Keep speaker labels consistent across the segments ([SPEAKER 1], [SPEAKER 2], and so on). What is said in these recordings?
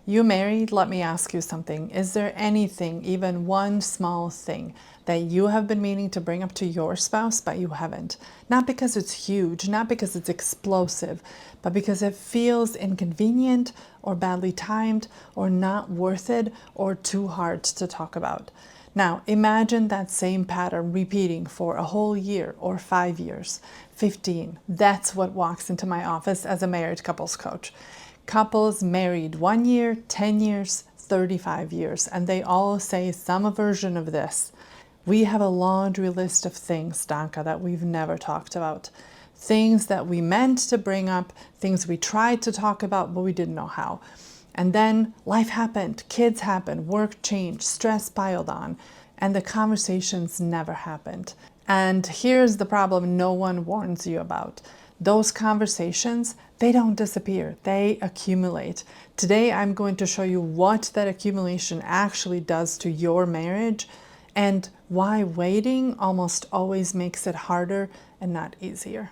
[SPEAKER 1] You married? Let me ask you something. Is there anything, even one small thing, that you have been meaning to bring up to your spouse, but you haven't? Not because it's huge, not because it's explosive, but because it feels inconvenient or badly timed or not worth it or too hard to talk about. Now, imagine that same pattern repeating for a whole year or 5 years, 15. That's what walks into my office as a married couples coach. Couples married 1 year, 10 years, 35 years, and they all say some version of this. We have a laundry list of things, Danka, that we've never talked about. Things that we meant to bring up, things we tried to talk about, but we didn't know how. And then life happened, kids happened, work changed, stress piled on, and the conversations never happened. And here's the problem no one warns you about. Those conversations, they don't disappear, they accumulate. Today, I'm going to show you what that accumulation actually does to your marriage and why waiting almost always makes it harder and not easier.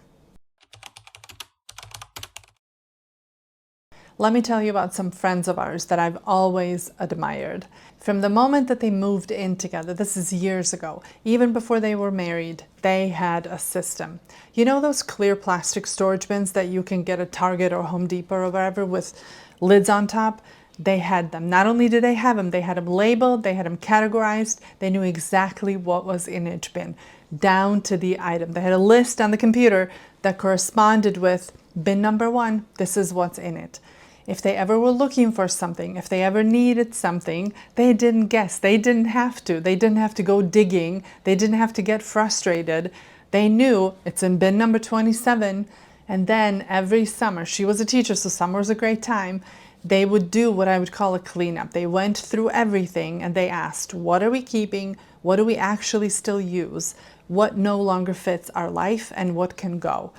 [SPEAKER 1] Let me tell you about some friends of ours that I've always admired. From the moment that they moved in together, this is years ago, even before they were married, they had a system. You know those clear plastic storage bins that you can get at Target or Home Depot or wherever with lids on top? They had them. Not only did they have them, they had them labeled, they had them categorized, they knew exactly what was in each bin, down to the item. They had a list on the computer that corresponded with bin number 1, this is what's in it. If they ever were looking for something, if they ever needed something, they didn't guess. They didn't have to. They didn't have to go digging. They didn't have to get frustrated. They knew it's in bin number 27. And then every summer, she was a teacher, so summer was a great time, they would do what I would call a cleanup. They went through everything and they asked, what are we keeping? What do we actually still use? What no longer fits our life and what can go?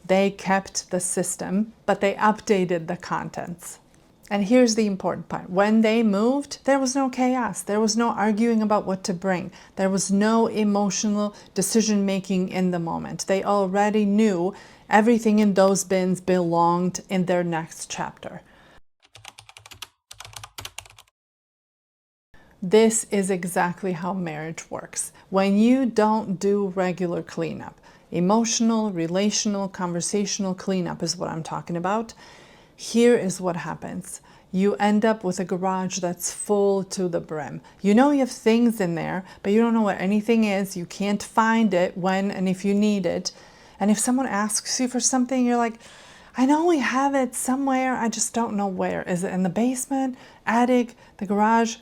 [SPEAKER 1] They kept the system, but they updated the contents. And here's the important part. When they moved, there was no chaos. There was no arguing about what to bring. There was no emotional decision-making in the moment. They already knew everything in those bins belonged in their next chapter. This is exactly how marriage works. When you don't do regular cleanup, emotional, relational, conversational cleanup is what I'm talking about. Here is what happens. You end up with a garage that's full to the brim. You know you have things in there, but you don't know what anything is. You can't find it when and if you need it. And if someone asks you for something, you're like, I know we have it somewhere, I just don't know where. Is it in the basement, attic, the garage?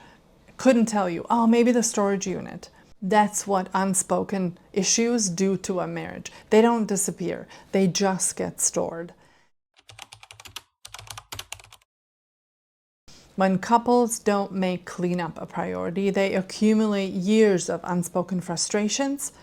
[SPEAKER 1] Couldn't tell you. Oh, maybe the storage unit. That's what unspoken issues do to a marriage. They don't disappear. They just get stored. When couples don't make cleanup a priority, they accumulate years of unspoken frustrations,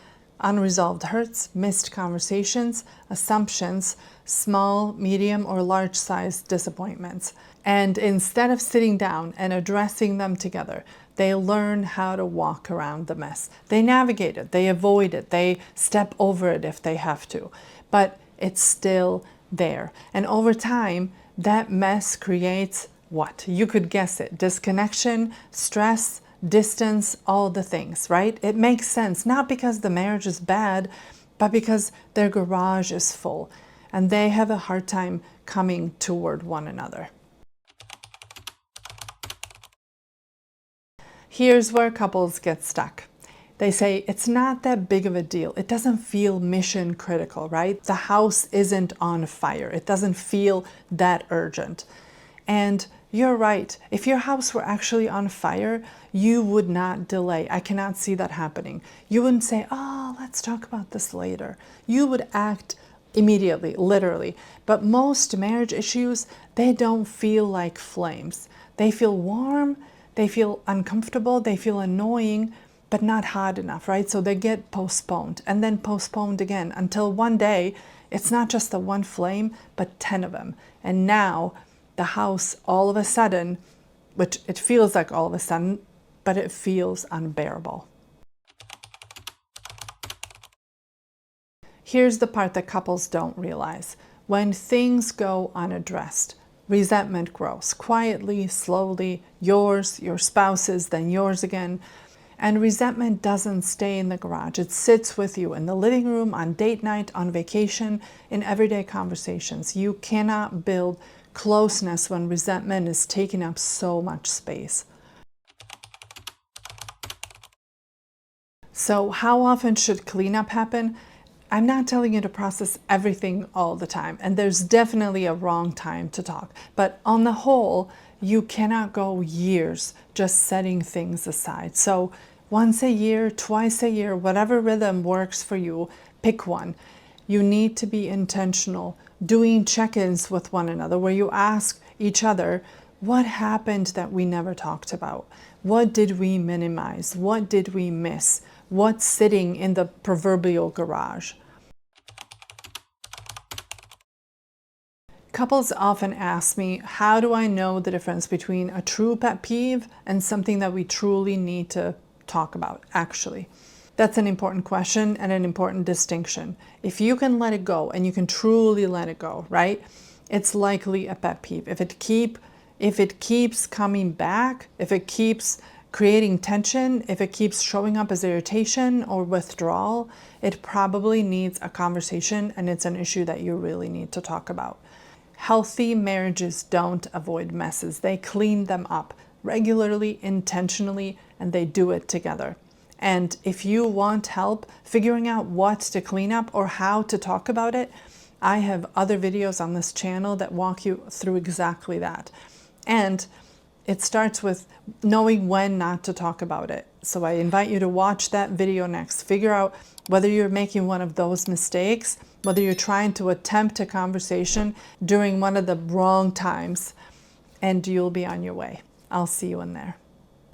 [SPEAKER 1] unresolved hurts, missed conversations, assumptions, small, medium, or large-sized disappointments. And instead of sitting down and addressing them together, they learn how to walk around the mess. They navigate it, they avoid it, they step over it if they have to, but it's still there. And over time, that mess creates what? You could guess it. Disconnection, stress, distance, all the things, right? It makes sense, not because the marriage is bad, but because their garage is full and they have a hard time coming toward one another. Here's where couples get stuck. They say, it's not that big of a deal. It doesn't feel mission critical, right? The house isn't on fire. It doesn't feel that urgent. And you're right. If your house were actually on fire, you would not delay. I cannot see that happening. You wouldn't say, oh, let's talk about this later. You would act immediately, literally. But most marriage issues, they don't feel like flames. They feel warm, they feel uncomfortable, they feel annoying, but not hot enough, right? So they get postponed and then postponed again until one day, it's not just the one flame, but 10 of them. And now the house all of a sudden, which it feels like all of a sudden, but it feels unbearable. Here's the part that couples don't realize. When things go unaddressed, resentment grows quietly, slowly, yours, your spouse's, then yours again. And resentment doesn't stay in the garage. It sits with you in the living room, on date night, on vacation, in everyday conversations. You cannot build closeness when resentment is taking up so much space. So how often should cleanup happen? I'm not telling you to process everything all the time, and there's definitely a wrong time to talk. But on the whole, you cannot go years just setting things aside. So once a year, twice a year, whatever rhythm works for you, pick one. You need to be intentional, doing check-ins with one another where you ask each other, what happened that we never talked about? What did we minimize? What did we miss? What's sitting in the proverbial garage? Couples often ask me, how do I know the difference between a true pet peeve and something that we truly need to talk about, actually? That's an important question and an important distinction. If you can let it go and you can truly let it go, right? It's likely a pet peeve. If it keeps coming back, if it keeps creating tension, if it keeps showing up as irritation or withdrawal, it probably needs a conversation and it's an issue that you really need to talk about. Healthy marriages don't avoid messes. They clean them up regularly, intentionally, and they do it together. And if you want help figuring out what to clean up or how to talk about it, I have other videos on this channel that walk you through exactly that. And it starts with knowing when not to talk about it. So I invite you to watch that video next. Figure out whether you're making one of those mistakes, whether you're trying to attempt a conversation during one of the wrong times, and you'll be on your way. I'll see you in there.